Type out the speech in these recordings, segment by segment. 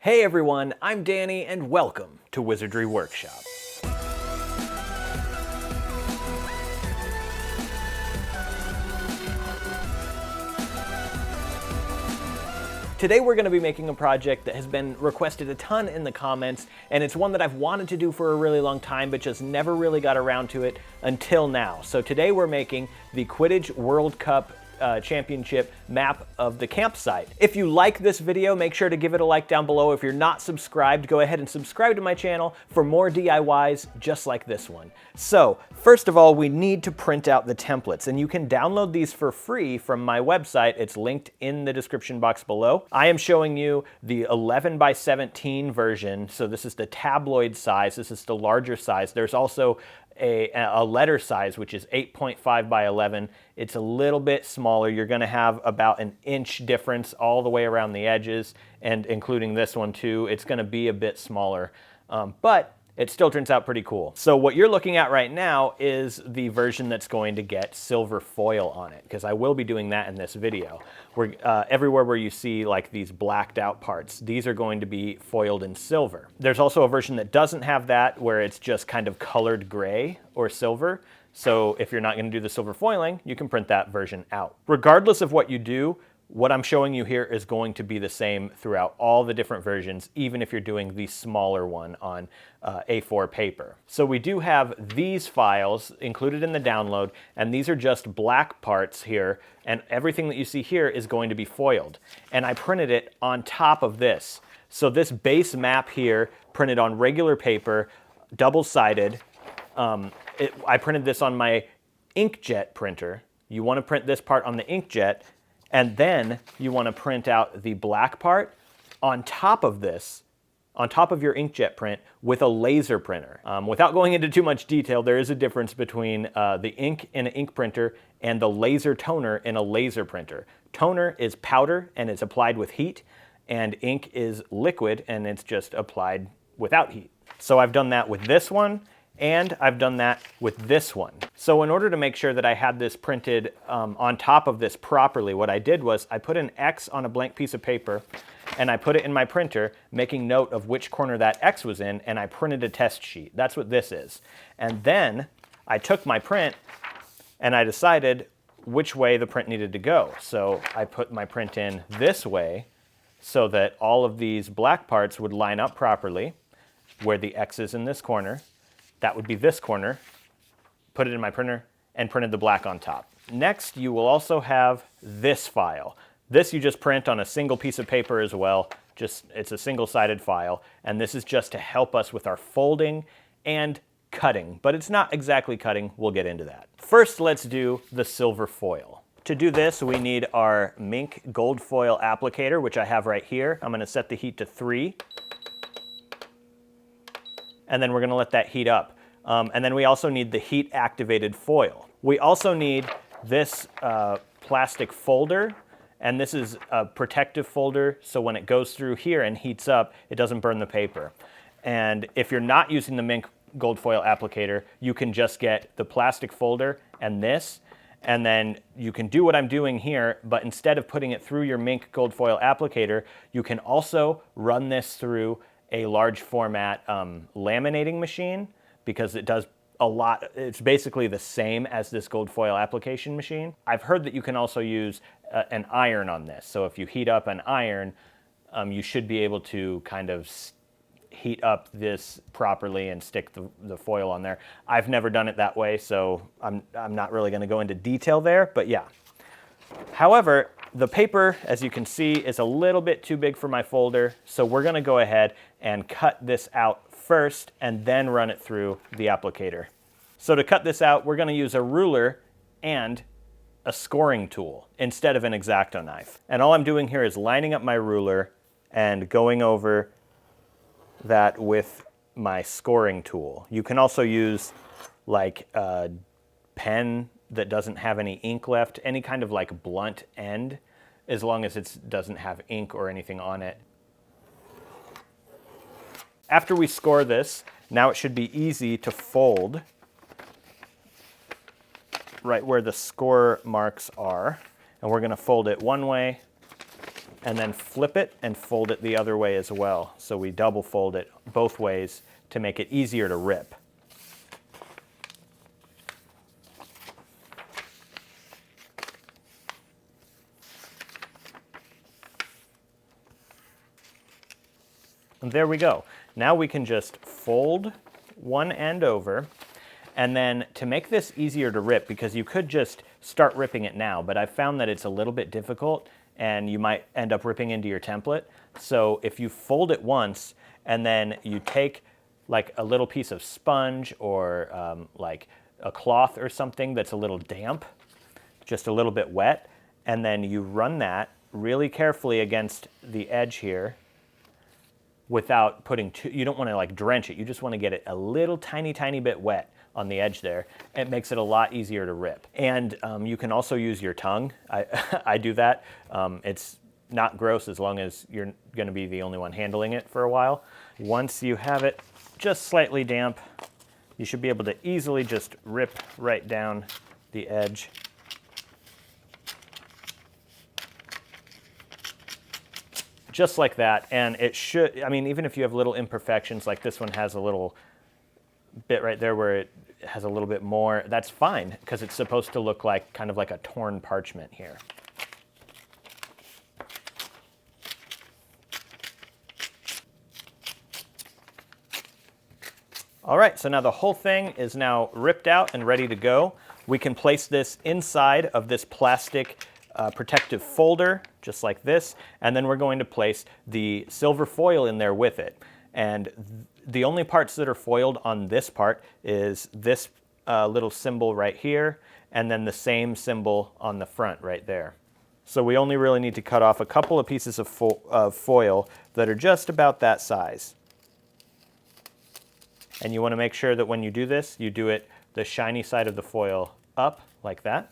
Hey everyone, I'm Danny and welcome to Wizardry Workshop. Today we're going to be making a project that has been requested a ton in the comments, and it's one that I've wanted to do for a really long time but just never really got around to it until now. So today we're making the Quidditch World Cup Championship map of the campsite. If you like this video, make sure to give it a like down below. If you're not subscribed, go ahead and subscribe to my channel for more DIYs just like this one. So, first of all, we need to print out the templates, and you can download these for free from my website. It's linked in the description box below. I am showing you the 11 by 17 version, so this is the tabloid size. This is the larger size. There's also a letter size, which is 8.5 by 11. It's a little bit smaller. You're going to have about an inch difference all the way around the edges, and including this one too. It's going to be a bit smaller, but it still turns out pretty cool. So what you're looking at right now is the version that's going to get silver foil on it, because I will be doing that in this video. Everywhere where you see like these blacked out parts, these are going to be foiled in silver. There's also a version that doesn't have that, where it's just kind of colored gray or silver. So if you're not going to do the silver foiling, you can print that version out. Regardless of what you do, what I'm showing you here is going to be the same throughout all the different versions, even if you're doing the smaller one on A4 paper. So we do have these files included in the download, and these are just black parts here, and everything that you see here is going to be foiled. And I printed it on top of this. So this base map here, printed on regular paper, double-sided. I printed this on my inkjet printer. You want to print this part on the inkjet, and then you want to print out the black part on top of this, on top of your inkjet print with a laser printer. Without going into too much detail, there is a difference between the ink in an ink printer and the laser toner in a laser printer. Toner is powder and it's applied with heat, and ink is liquid and it's just applied without heat. So I've done that with this one, and I've done that with this one. So in order to make sure that I had this printed on top of this properly, what I did was I put an X on a blank piece of paper, and I put it in my printer, making note of which corner that X was in, and I printed a test sheet. That's what this is. And then I took my print, and I decided which way the print needed to go. So I put my print in this way so that all of these black parts would line up properly, where the X is in this corner. That would be this corner, put it in my printer, and printed the black on top. Next, you will also have this file. This you just print on a single piece of paper as well. It's a single-sided file, and this is just to help us with our folding and cutting, but it's not exactly cutting. We'll get into that. First, let's do the silver foil. To do this, we need our Mink gold foil applicator, which I have right here. I'm going to set the heat to 3. And then we're going to let that heat up. And then we also need the heat-activated foil. We also need this plastic folder, and this is a protective folder, so when it goes through here and heats up, it doesn't burn the paper. And if you're not using the Mink gold foil applicator, you can just get the plastic folder and this, and then you can do what I'm doing here, but instead of putting it through your Mink gold foil applicator, you can also run this through a large format laminating machine, because it does a lot. It's basically the same as this gold foil application machine. I've heard that you can also use an iron on this. So if you heat up an iron, you should be able to kind of heat up this properly and stick the foil on there. I've never done it that way, so I'm not really going to go into detail there, but yeah. However, the paper, as you can see, is a little bit too big for my folder, so we're going to go ahead and cut this out first and then run it through the applicator. So to cut this out, we're going to use a ruler and a scoring tool instead of an X-Acto knife. And all I'm doing here is lining up my ruler and going over that with my scoring tool. You can also use like a pen that doesn't have any ink left, any kind of like blunt end, as long as it doesn't have ink or anything on it. After we score this, now it should be easy to fold right where the score marks are. And we're going to fold it one way and then flip it and fold it the other way as well. So we double fold it both ways to make it easier to rip. And there we go. Now we can just fold one end over, and then to make this easier to rip, because you could just start ripping it now, but I've found that it's a little bit difficult and you might end up ripping into your template. So if you fold it once and then you take like a little piece of sponge or like a cloth or something that's a little damp, just a little bit wet, and then you run that really carefully against the edge here without putting you don't want to like drench it, you just want to get it a little tiny bit wet on the edge there. It makes it a lot easier to rip. And you can also use your tongue. I do that. It's not gross as long as you're going to be the only one handling it for a while. Once you have it just slightly damp, you should be able to easily just rip right down the edge. Just like that, and it should, I mean, even if you have little imperfections, like this one has a little bit right there where it has a little bit more, that's fine, because it's supposed to look like kind of like a torn parchment here. All right, so now the whole thing is now ripped out and ready to go. We can place this inside of this plastic protective folder, just like this, and then we're going to place the silver foil in there with it. And the only parts that are foiled on this part is this little symbol right here, and then the same symbol on the front right there. So we only really need to cut off a couple of pieces of foil that are just about that size. And you want to make sure that when you do this, you do it the shiny side of the foil up, like that.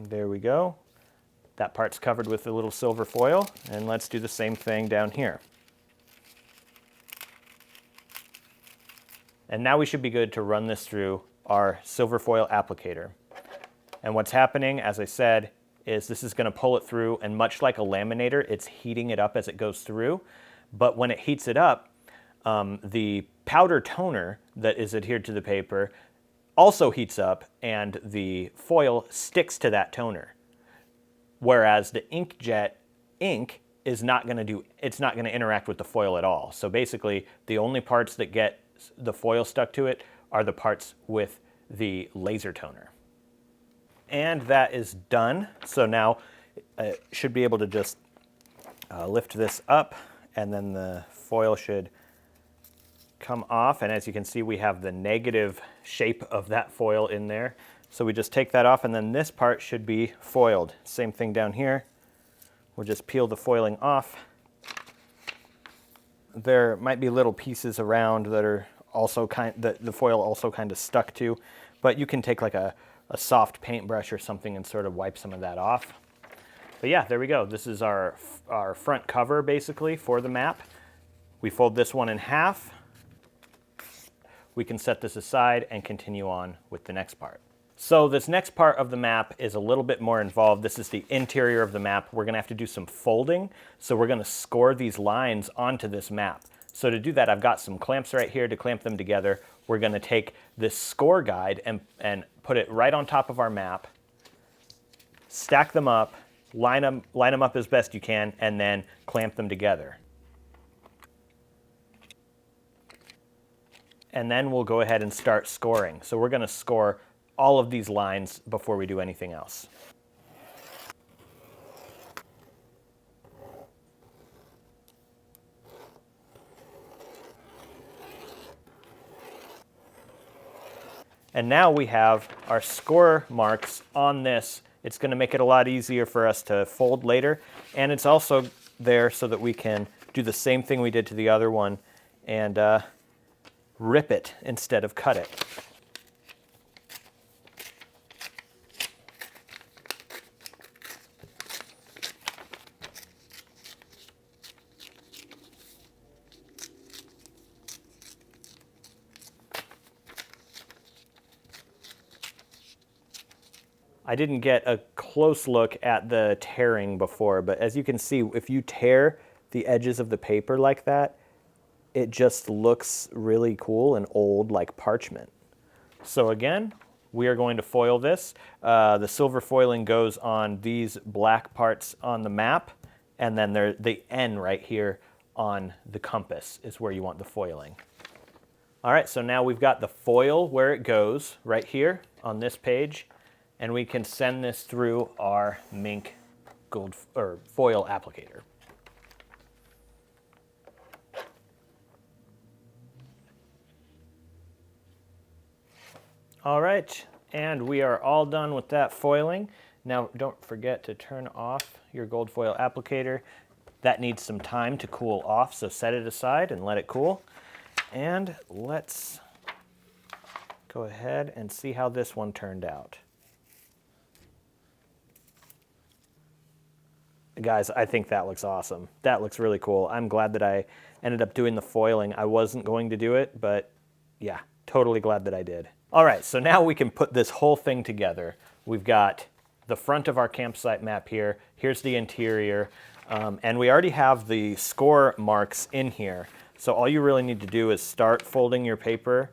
There we go. That part's covered with a little silver foil, and let's do the same thing down here. And now we should be good to run this through our silver foil applicator. And what's happening, as I said, is this is going to pull it through, and much like a laminator, it's heating it up as it goes through. But when it heats it up, the powder toner that is adhered to the paper also heats up, and the foil sticks to that toner. Whereas the inkjet ink is not going to interact with the foil at all. So basically, the only parts that get the foil stuck to it are the parts with the laser toner. And that is done. So now it should be able to just lift this up, and then the foil should come off. And as you can see, we have the negative shape of that foil in there. So we just take that off, and then this part should be foiled. Same thing down here. We'll just peel the foiling off. There might be little pieces around that are also that the foil also kind of stuck to, but you can take like a soft paintbrush or something and sort of wipe some of that off. But yeah, there we go. This is our front cover basically for the map. We fold this one in half. We can set this aside and continue on with the next part. So this next part of the map is a little bit more involved. This is the interior of the map. We're gonna have to do some folding. So we're gonna score these lines onto this map. So to do that, I've got some clamps right here to clamp them together. We're gonna take this score guide and put it right on top of our map, stack them up, line them up as best you can, and then clamp them together. And then we'll go ahead and start scoring. So we're gonna score all of these lines before we do anything else. And now we have our score marks on this. It's going to make it a lot easier for us to fold later. And it's also there so that we can do the same thing we did to the other one and rip it instead of cut it. I didn't get a close look at the tearing before, but as you can see, if you tear the edges of the paper like that, it just looks really cool and old like parchment. So again, we are going to foil this. The silver foiling goes on these black parts on the map, and then the N right here on the compass is where you want the foiling. All right, so now we've got the foil where it goes right here on this page, and we can send this through our Mink gold or foil applicator. All right, and we are all done with that foiling. Now, don't forget to turn off your gold foil applicator. That needs some time to cool off, so set it aside and let it cool. And let's go ahead and see how this one turned out. Guys, I think that looks awesome. That looks really cool. I'm glad that I ended up doing the foiling. I wasn't going to do it, but yeah, totally glad that I did. All right, so now we can put this whole thing together. We've got the front of our campsite map here. Here's the interior, and we already have the score marks in here. So all you really need to do is start folding your paper.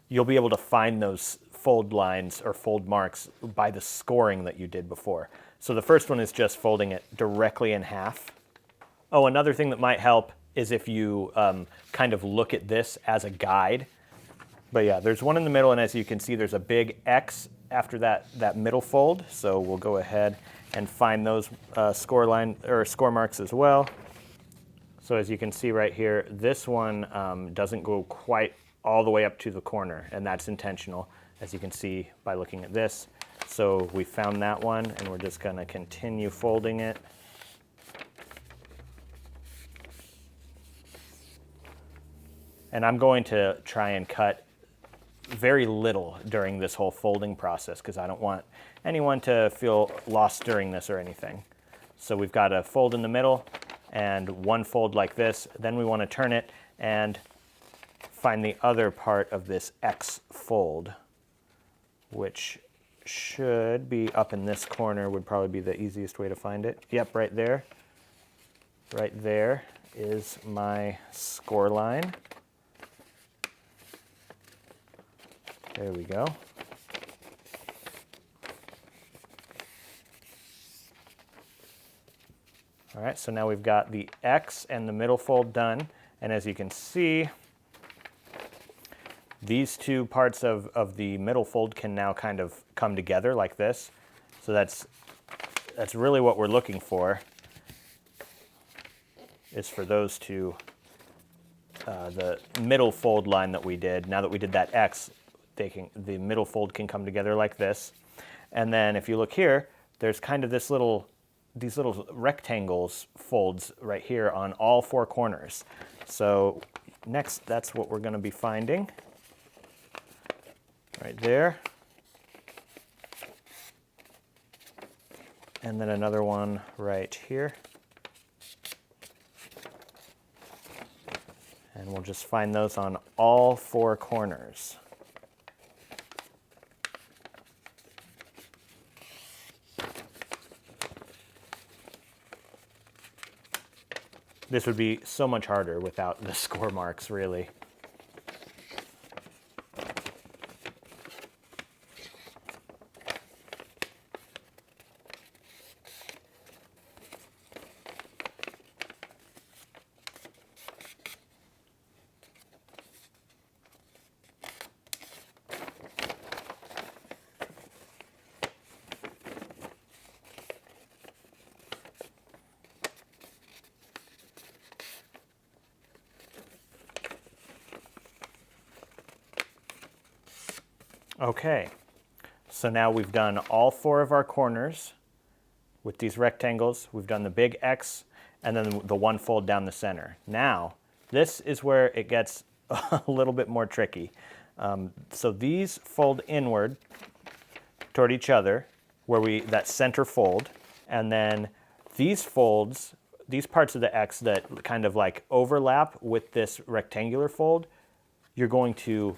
You'll be able to find those fold lines or fold marks by the scoring that you did before. So the first one is just folding it directly in half. Oh, another thing that might help is if you kind of look at this as a guide. But yeah, there's one in the middle, and as you can see, there's a big X after that middle fold. So we'll go ahead and find those score marks as well. So as you can see right here, this one doesn't go quite all the way up to the corner, and that's intentional, as you can see by looking at this. So we found that one, and we're just going to continue folding it. And I'm going to try and cut very little during this whole folding process because I don't want anyone to feel lost during this or anything. So we've got a fold in the middle and one fold like this. Then we want to turn it and find the other part of this X fold, which should be up in this corner, would probably be the easiest way to find it. Yep, right there. Right there is my score line. There we go. All right, so now we've got the X and the middle fold done. And as you can see, these two parts of the middle fold can now kind of come together like this. So that's really what we're looking for, is for those two, the middle fold line that we did. Now that we did that X, the middle fold can come together like this. And then if you look here, there's kind of these little rectangles folds right here on all four corners. So next, that's what we're going to be finding right there. And then another one right here. And we'll just find those on all four corners. This would be so much harder without the score marks, really. Okay, so now we've done all four of our corners with these rectangles. We've done the big X and then the one fold down the center. Now, this is where it gets a little bit more tricky. So these fold inward toward each other, where that center fold, and then these folds, these parts of the X that kind of like overlap with this rectangular fold, you're going to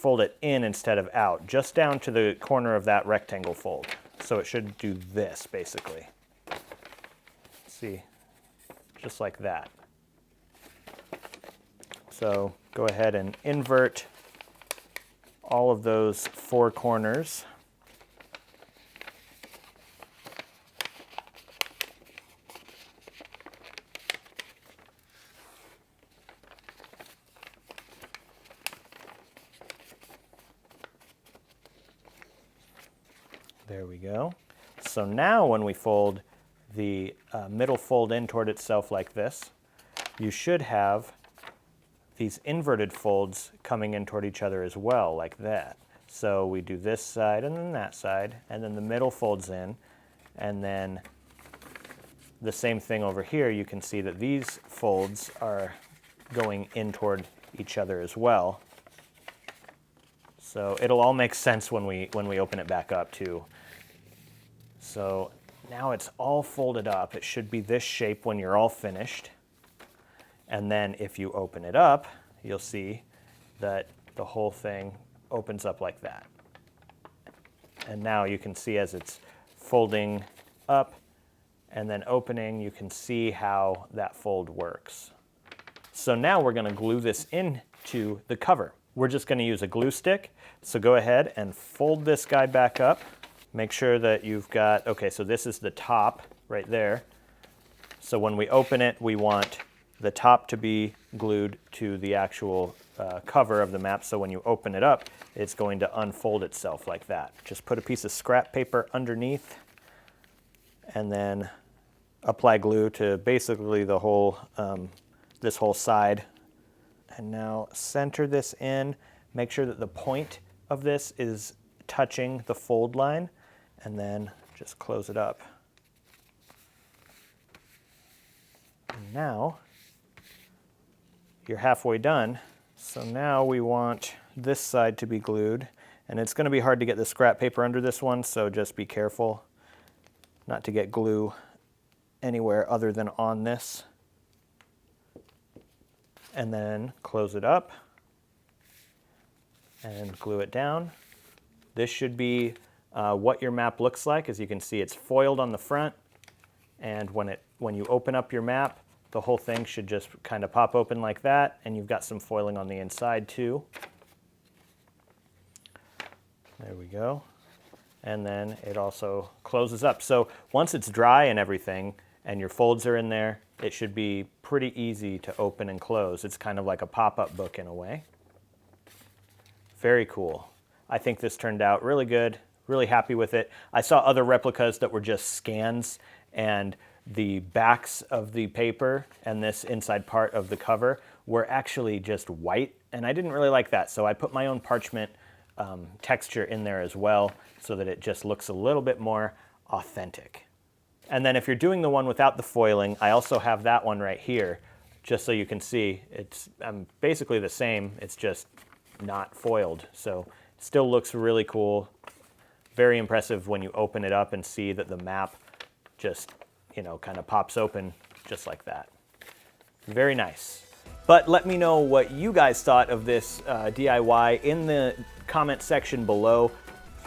fold it in instead of out, just down to the corner of that rectangle fold. So it should do this, basically. See, just like that. So go ahead and invert all of those 4 corners. There we go. So now when we fold the middle fold in toward itself like this, you should have these inverted folds coming in toward each other as well, like that. So we do this side and then that side, and then the middle folds in, and then the same thing over here. You can see that these folds are going in toward each other as well. So it'll all make sense when we open it back up too. So now it's all folded up. It should be this shape when you're all finished. And then if you open it up, you'll see that the whole thing opens up like that. And now you can see as it's folding up and then opening, you can see how that fold works. So now we're going to glue this into the cover. We're just going to use a glue stick. So go ahead and fold this guy back up. Make sure that you've got, okay, so this is the top right there. So when we open it, we want the top to be glued to the actual cover of the map. So when you open it up, it's going to unfold itself like that. Just put a piece of scrap paper underneath and then apply glue to basically the whole, this whole side. And now center this in. Make sure that the point of this is touching the fold line, and then just close it up. And now you're halfway done. So now we want this side to be glued, and it's going to be hard to get the scrap paper under this one, so just be careful not to get glue anywhere other than on this. And then close it up and glue it down. This should be what your map looks like. As you can see, it's foiled on the front, and when you open up your map, the whole thing should just kind of pop open like that, and you've got some foiling on the inside too. There we go. And then it also closes up. So once it's dry and everything, and your folds are in there, it should be pretty easy to open and close. It's kind of like a pop-up book in a way. Very cool. I think this turned out really good, really happy with it. I saw other replicas that were just scans, and the backs of the paper and this inside part of the cover were actually just white, and I didn't really like that, so I put my own parchment texture in there as well so that it just looks a little bit more authentic. And then if you're doing the one without the foiling, I also have that one right here, just so you can see it's basically the same, it's just not foiled. So it still looks really cool, very impressive when you open it up and see that the map just, you know, kind of pops open just like that. Very nice. But let me know what you guys thought of this DIY in the comment section below.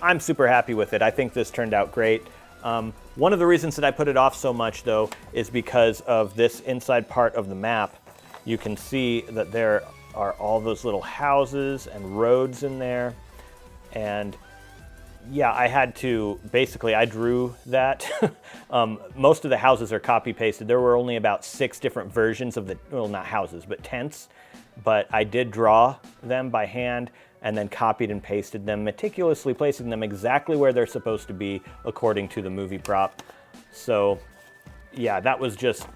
I'm super happy with it. I think this turned out great. One of the reasons that I put it off so much, though, is because of this inside part of the map. You can see that there are all those little houses and roads in there. And yeah, I had to, basically, I drew that. Most of the houses are copy-pasted. There were only about 6 different versions of the, well, not houses, but tents. But I did draw them by hand and then copied and pasted them, meticulously placing them exactly where they're supposed to be according to the movie prop. So yeah, that was just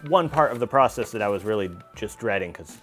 one part of the process that I was really just dreading because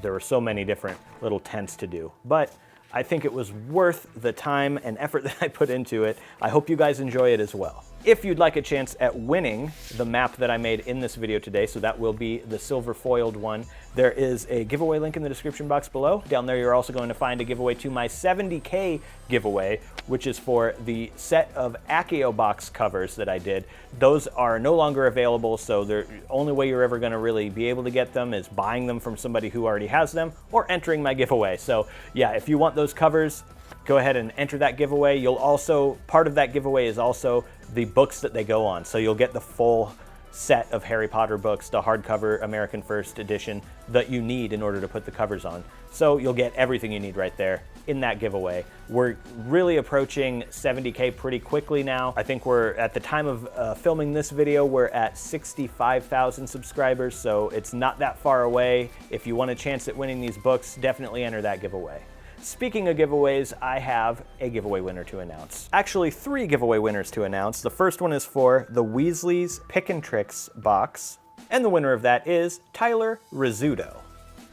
there were so many different little tents to do. But I think it was worth the time and effort that I put into it. I hope you guys enjoy it as well. If you'd like a chance at winning the map that I made in this video today, so that will be the silver foiled one, there is a giveaway link in the description box below. Down there you're also going to find a giveaway to my 70K giveaway, which is for the set of Accio box covers that I did. Those are no longer available, so the only way you're ever going to really be able to get them is buying them from somebody who already has them or entering my giveaway. So yeah, if you want those covers, go ahead and enter that giveaway. You'll also, part of that giveaway is also the books that they go on. So you'll get the full set of Harry Potter books, the hardcover American First edition that you need in order to put the covers on. So you'll get everything you need right there in that giveaway. We're really approaching 70K pretty quickly now. I think we're, at the time of filming this video, we're at 65,000 subscribers, so it's not that far away. If you want a chance at winning these books, definitely enter that giveaway. Speaking of giveaways, I have a giveaway winner to announce. Actually, 3 giveaway winners to announce. The first one is for the Weasley's Pick and Tricks box, and the winner of that is Tyler Rizzuto.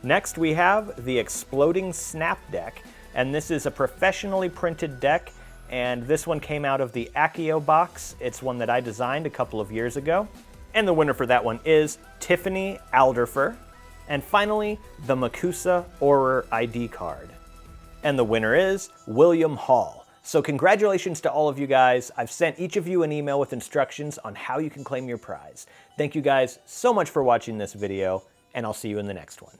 Next, we have the Exploding Snap deck, and this is a professionally printed deck, and this one came out of the Accio box. It's one that I designed a couple of years ago. And the winner for that one is Tiffany Alderfer. And finally, the Makusa Auror ID card. And the winner is William Hall. So congratulations to all of you guys. I've sent each of you an email with instructions on how you can claim your prize. Thank you guys so much for watching this video, and I'll see you in the next one.